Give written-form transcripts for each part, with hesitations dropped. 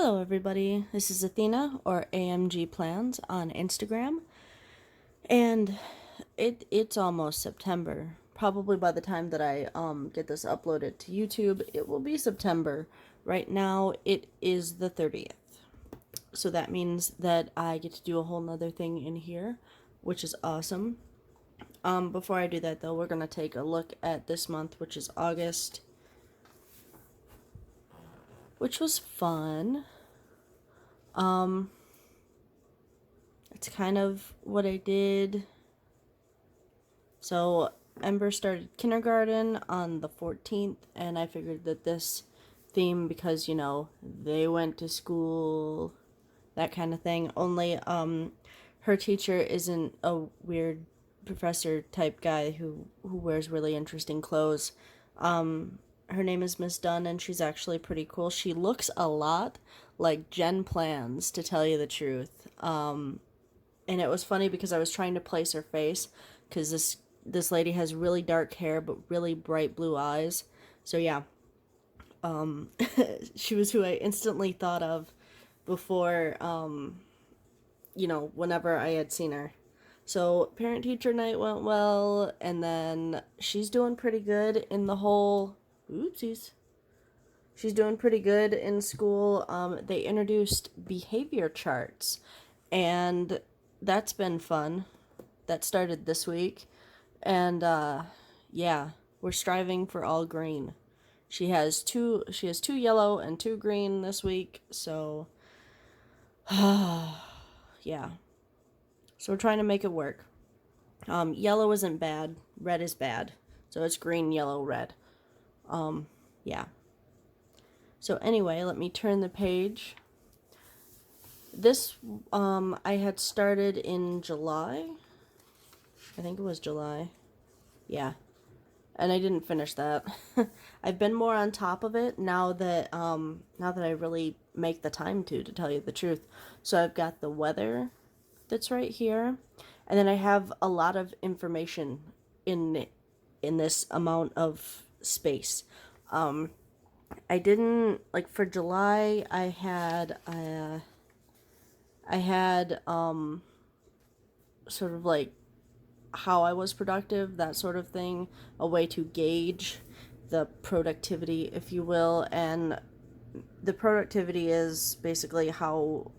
Hello everybody, this is Athena or AMG Plans on Instagram, and it's almost September. Probably by the time that I get this uploaded to YouTube, it will be September. Right now it is the 30th. So that means that I get to do a whole nother thing in here, which is awesome. Before I do that though, we're gonna take a look at this month, which is August, which was fun. It's kind of what I did. So Ember started kindergarten on the 14th, and I figured that this theme, because they went to school, that kind of thing. Only her teacher isn't a weird professor type guy who wears really interesting clothes. Her name is Miss Dunn, and she's actually pretty cool. She looks a lot like Jen Plans, to tell you the truth. And it was funny because I was trying to place her face, because this lady has really dark hair but really bright blue eyes. So yeah, she was who I instantly thought of before, whenever I had seen her. So parent-teacher night went well, and then she's doing pretty good in the whole... Oopsies. She's doing pretty good in school. They introduced behavior charts, and that's been fun. That started this week, and yeah, we're striving for all green. She has two yellow and two green this week, so yeah. So we're trying to make it work. Yellow isn't bad, red is bad. So it's green, yellow, red. Yeah. So anyway, let me turn the page. This, I had started in July. I think it was July. Yeah. And I didn't finish that. I've been more on top of it now that I really make the time to tell you the truth. So I've got the weather that's right here. And then I have a lot of information in this amount of space. I didn't, like, for July, I had sort of like how I was productive, that sort of thing, a way to gauge the productivity, if you will, and the productivity is basically how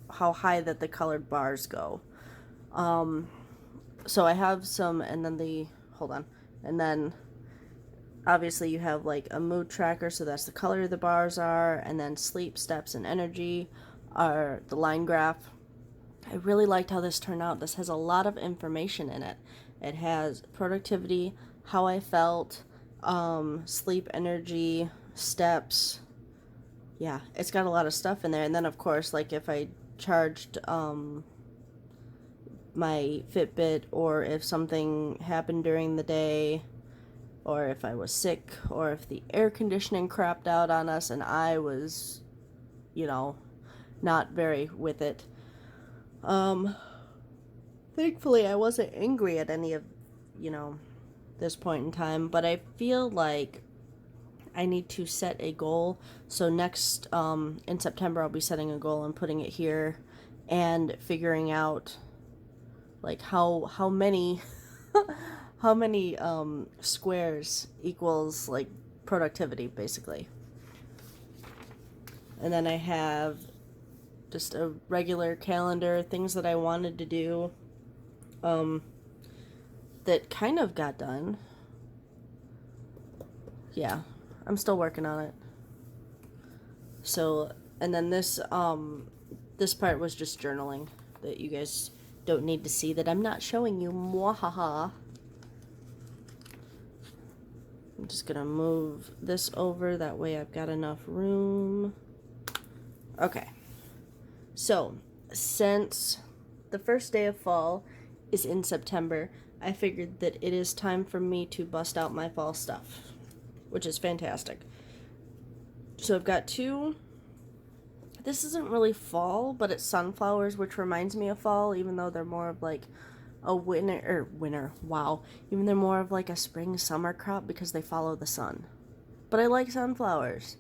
high that the colored bars go. So I have some, and then and then obviously you have like a mood tracker, so that's the color the bars are, and then sleep, steps, and energy are the line graph. I really liked how this turned out. This has a lot of information in it. It has productivity, how I felt, sleep, energy, steps. Yeah, it's got a lot of stuff in there. And then of course, like if I charged my Fitbit, or if something happened during the day, or if I was sick, or if the air conditioning crapped out on us and I was, not very with it. Thankfully I wasn't angry at any of, this point in time, but I feel like I need to set a goal. So next, in September, I'll be setting a goal and putting it here and figuring out, like, how many how many squares equals, like, productivity, basically. And then I have just a regular calendar, things that I wanted to do, that kind of got done. Yeah, I'm still working on it. So, and then this part was just journaling that you guys don't need to see, that I'm not showing you. Mwahaha. I'm just gonna move this over, that way I've got enough room. Okay. So, since the first day of fall is in September, I figured that it is time for me to bust out my fall stuff, which is fantastic. So I've got two. This isn't really fall, but it's sunflowers, which reminds me of fall, even though they're more of like a even they're more of like a spring summer crop because they follow the sun. But I like sunflowers.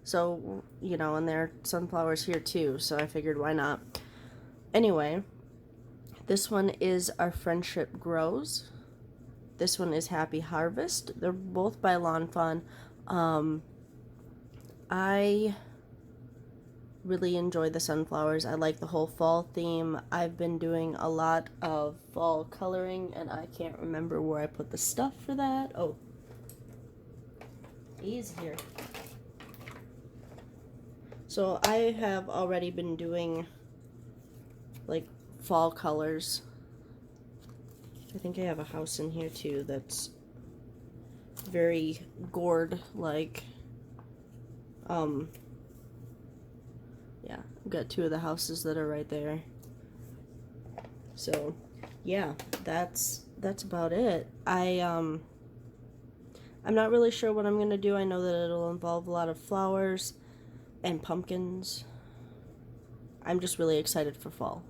So, you know, and there are sunflowers here too, so I figured why not. Anyway, this one is Our Friendship Grows. This one is Happy Harvest. They're both by Lawn Fawn. I really enjoy the sunflowers. I like the whole fall theme. I've been doing a lot of fall coloring, and I can't remember where I put the stuff for that. Oh, he's here. So I have already been doing like fall colors. I think I have a house in here too that's very gourd like. Yeah, I've got two of the houses that are right there. So yeah, that's about it. I'm not really sure what I'm gonna do. I know that it'll involve a lot of flowers and pumpkins. I'm just really excited for fall.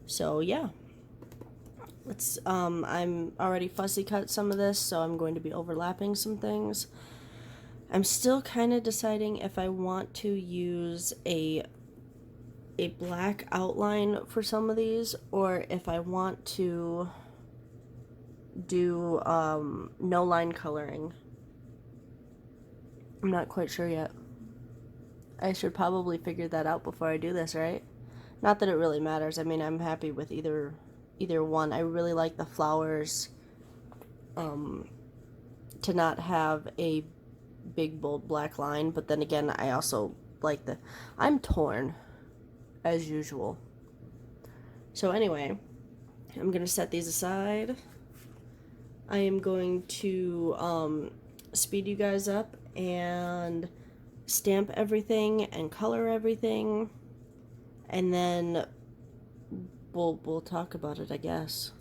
So yeah. I'm already fussy cut some of this, so I'm going to be overlapping some things. I'm still kind of deciding if I want to use a black outline for some of these, or if I want to do no line coloring. I'm not quite sure yet. I should probably figure that out before I do this, right? Not that it really matters. I mean, I'm happy with either one. I really like the flowers to not have a big bold black line, but then again, I also like I'm torn as usual. So anyway, I'm gonna set these aside. I am going to speed you guys up and stamp everything and color everything, and then we'll talk about it, I guess.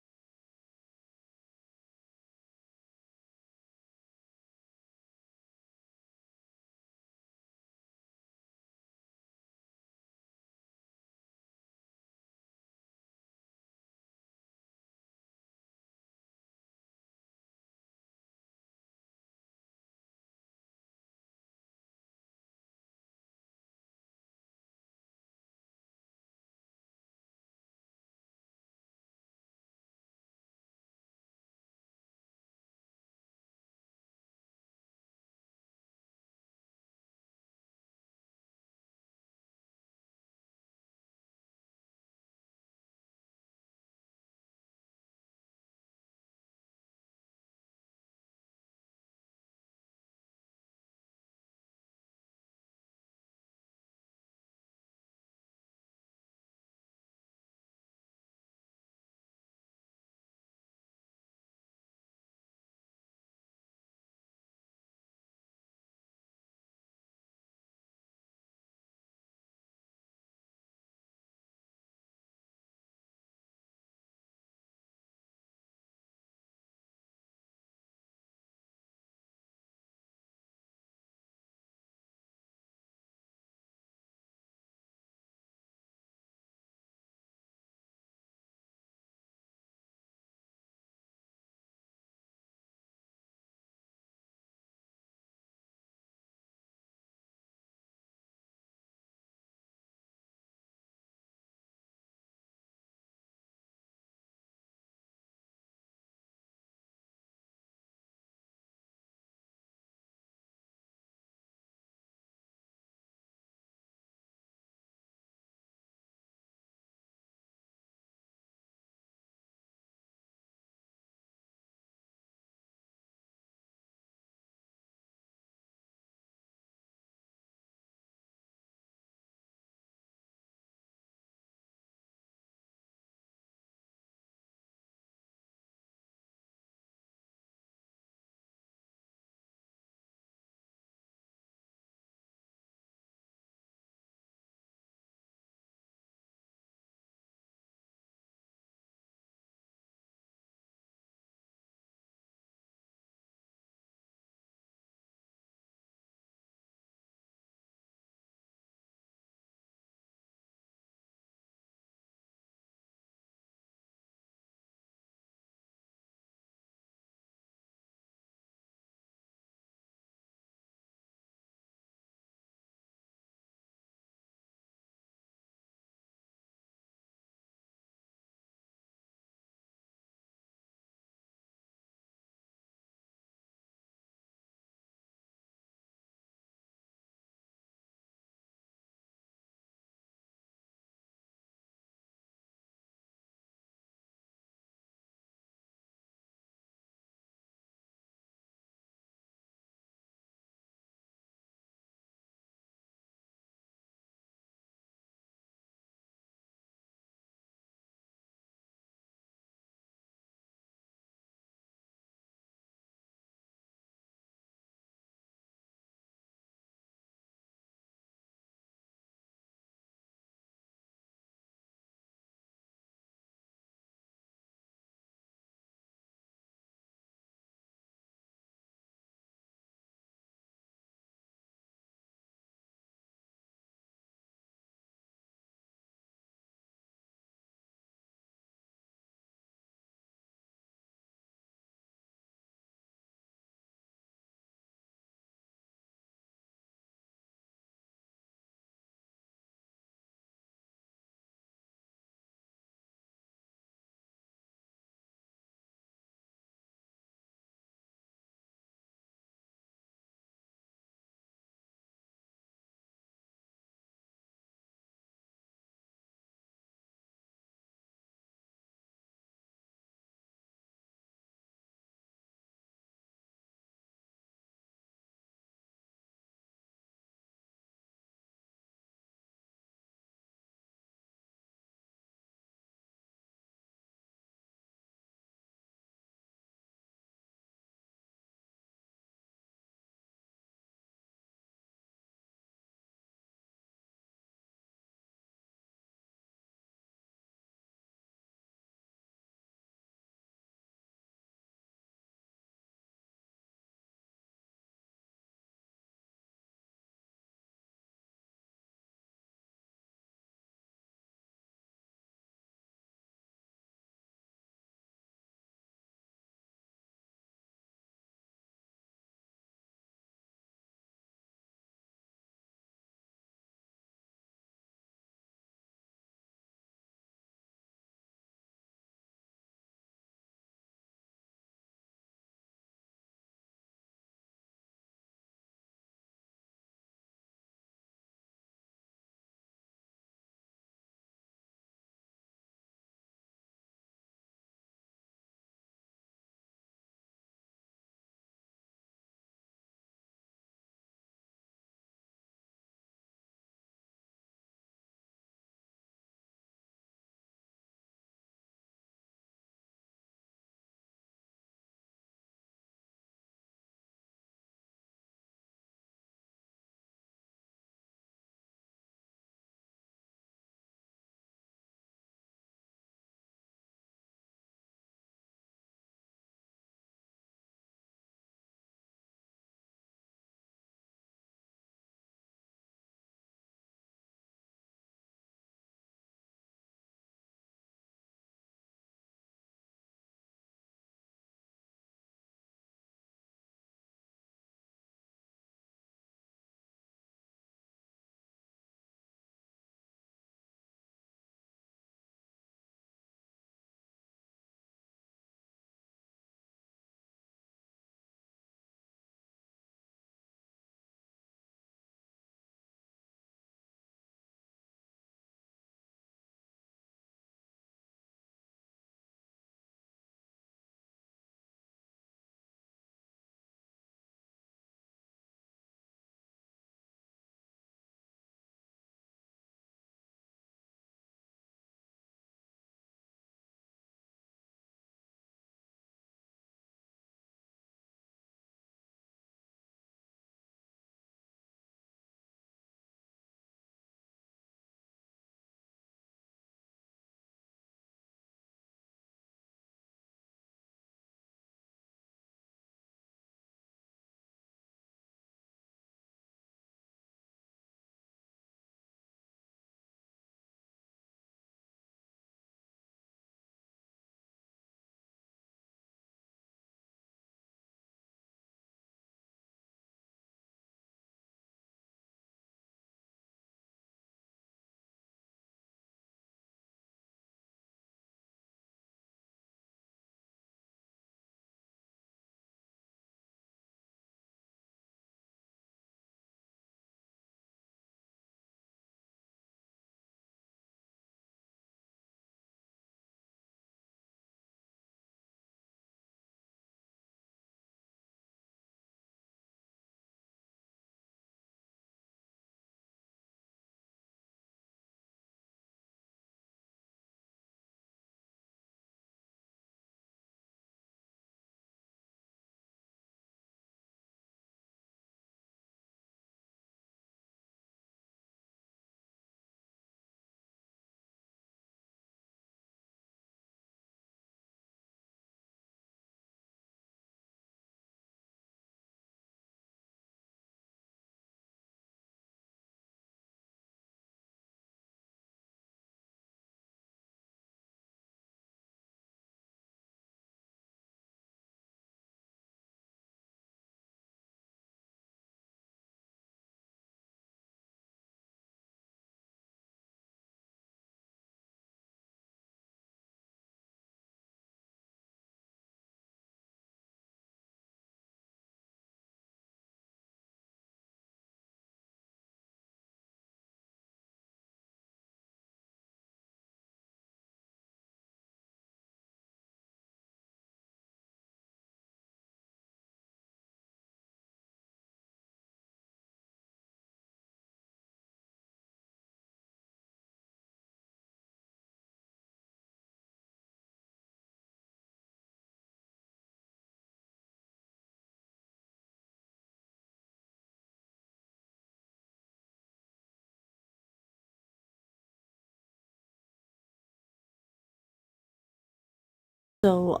So,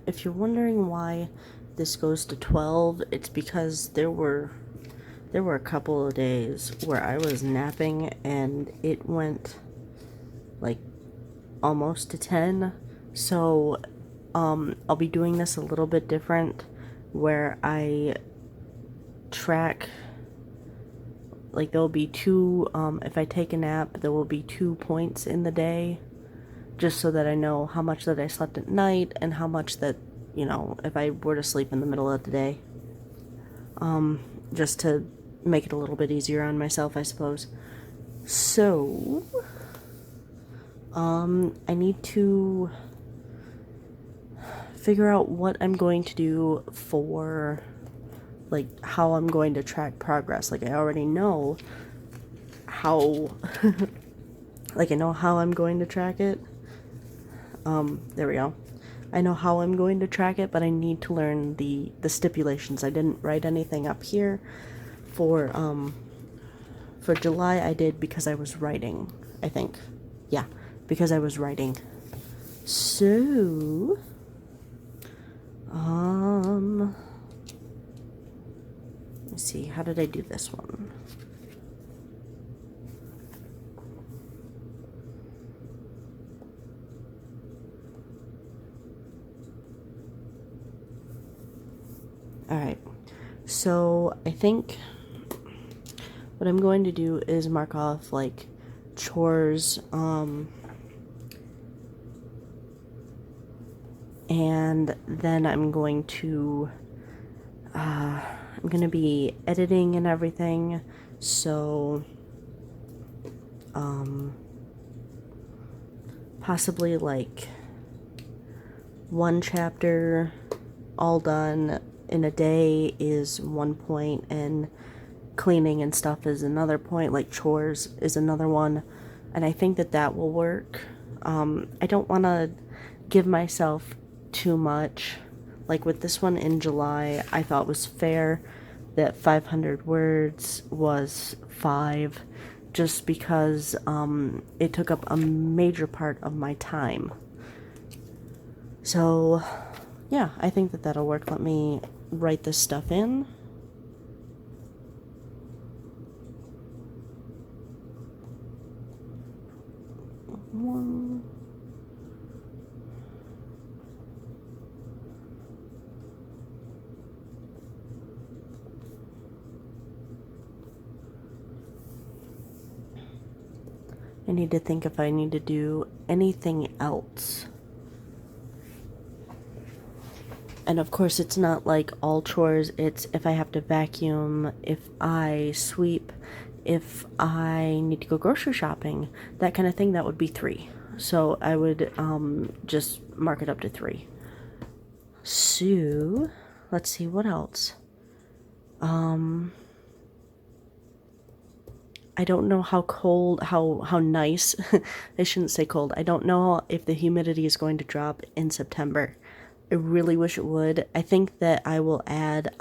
if you're wondering why this goes to 12, it's because there were a couple of days where I was napping and it went like almost to 10. So, I'll be doing this a little bit different where I track, like there will be two, if I take a nap, there will be 2 points in the day, just so that I know how much that I slept at night and how much that, you know, if I were to sleep in the middle of the day. Just to make it a little bit easier on myself, I suppose. So, I need to figure out what I'm going to do for, like, how I'm going to track progress. Like, I already know how, like, I know how I'm going to track it. There we go. I know how I'm going to track it, but I need to learn the stipulations. I didn't write anything up here. For July I did because I was writing, I think. Yeah, because I was writing. So, let's see, how did I do this one? Alright, so I think what I'm going to do is mark off like chores, and then I'm going to be editing and everything, so possibly like one chapter all done in a day is 1 point, and cleaning and stuff is another point, like chores is another one, and I think that that will work. I don't want to give myself too much. Like with this one in July, I thought was fair that 500 words was 5, just because it took up a major part of my time. So yeah, I think that that'll work. Let me write this stuff in. One. I need to think if I need to do anything else. And of course, it's not like all chores. It's if I have to vacuum, if I sweep, if I need to go grocery shopping, that kind of thing, that would be 3. So I would just mark it up to 3. So let's see what else. I don't know how cold, how nice, I shouldn't say cold. I don't know if the humidity is going to drop in September. I really wish it would. I think that I will add,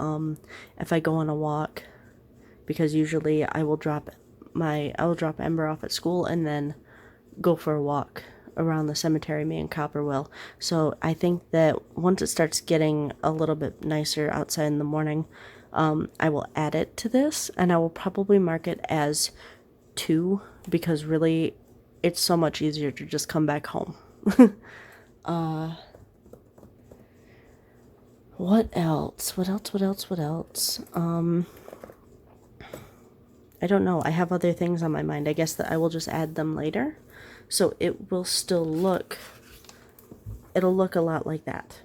if I go on a walk, because usually I will drop Ember off at school and then go for a walk around the cemetery, me and Copper will. So I think that once it starts getting a little bit nicer outside in the morning, I will add it to this, and I will probably mark it as 2, because really it's so much easier to just come back home. What else? What else? I don't know. I have other things on my mind. I guess that I will just add them later. So it will still look, it'll look a lot like that.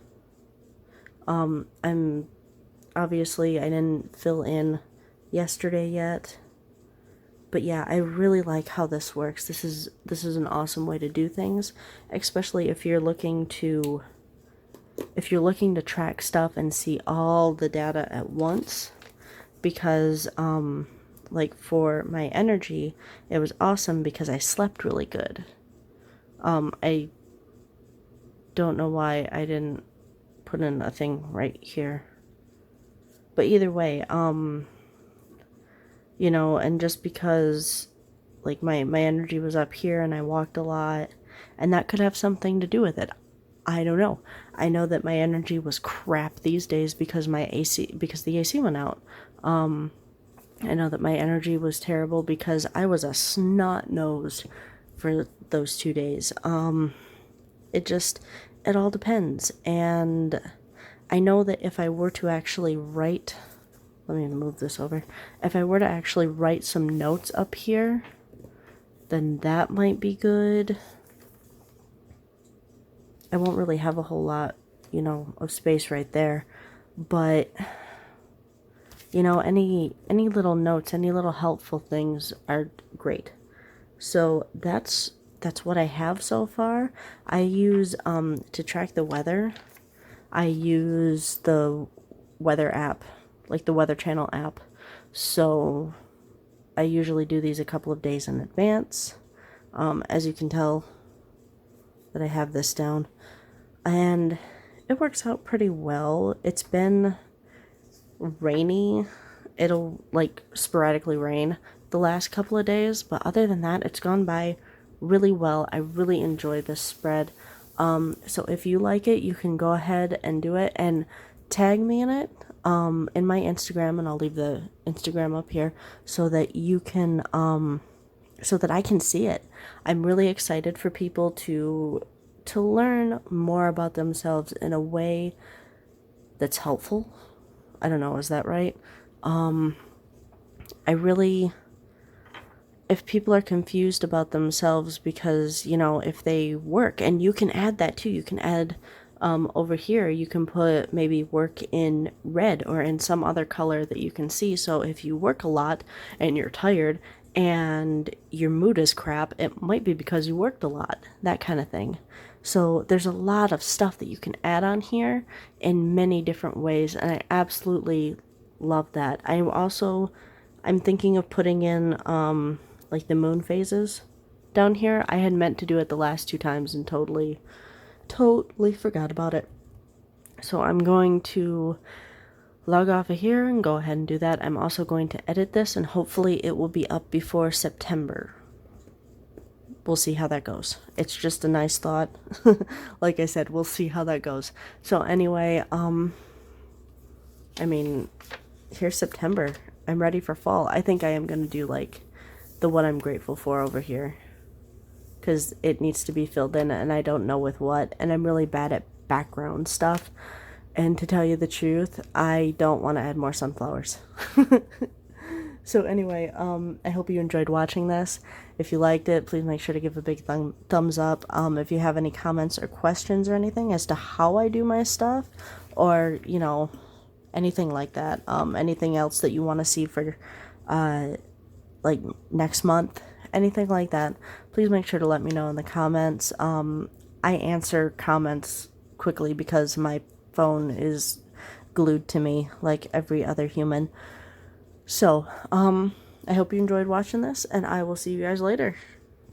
Obviously I didn't fill in yesterday yet. But yeah, I really like how this works. This is an awesome way to do things, especially if you're looking to track stuff and see all the data at once, because like for my energy, it was awesome because I slept really good. I don't know why I didn't put in a thing right here, but either way, you know, and just because like my energy was up here and I walked a lot, and that could have something to do with it. I don't know. I know that my energy was crap these days because the AC went out. I know that my energy was terrible because I was a snot nose for those 2 days. It just, it all depends. And I know that if I were to actually write, let me move this over. If I were to actually write some notes up here, then that might be good. I won't really have a whole lot, of space right there. But, any little notes, any little helpful things are great. So that's what I have so far. I use, to track the weather, I use the weather app, like the Weather Channel app. So I usually do these a couple of days in advance. As you can tell that I have this down. And it works out pretty well. It's been rainy. It'll like sporadically rain the last couple of days, but other than that, it's gone by really well. I really enjoy this spread. So if you like it, you can go ahead and do it and tag me in it in my Instagram, and I'll leave the Instagram up here so that you can so that I can see it. I'm really excited for people to learn more about themselves in a way that's helpful. I don't know, is that right? If people are confused about themselves because, if they work, and you can add that too, you can add over here, you can put maybe work in red or in some other color that you can see. So if you work a lot and you're tired and your mood is crap, it might be because you worked a lot, that kind of thing. So there's a lot of stuff that you can add on here in many different ways, and I absolutely love that. I'm thinking of putting in like the moon phases down here. I had meant to do it the last 2 times and totally forgot about it. So I'm going to log off of here and go ahead and do that. I'm also going to edit this, and hopefully it will be up before September. We'll see how that goes. It's just a nice thought. Like I said, we'll see how that goes. So anyway, here's September. I'm ready for fall. I think I am going to do like the what I'm grateful for over here, because it needs to be filled in and I don't know with what, and I'm really bad at background stuff, and to tell you the truth, I don't want to add more sunflowers. So anyway, I hope you enjoyed watching this. If you liked it, please make sure to give a big thumbs up. If you have any comments or questions or anything as to how I do my stuff, or anything like that, anything else that you want to see for like next month, anything like that, please make sure to let me know in the comments. I answer comments quickly because my phone is glued to me like every other human. So, I hope you enjoyed watching this, and I will see you guys later.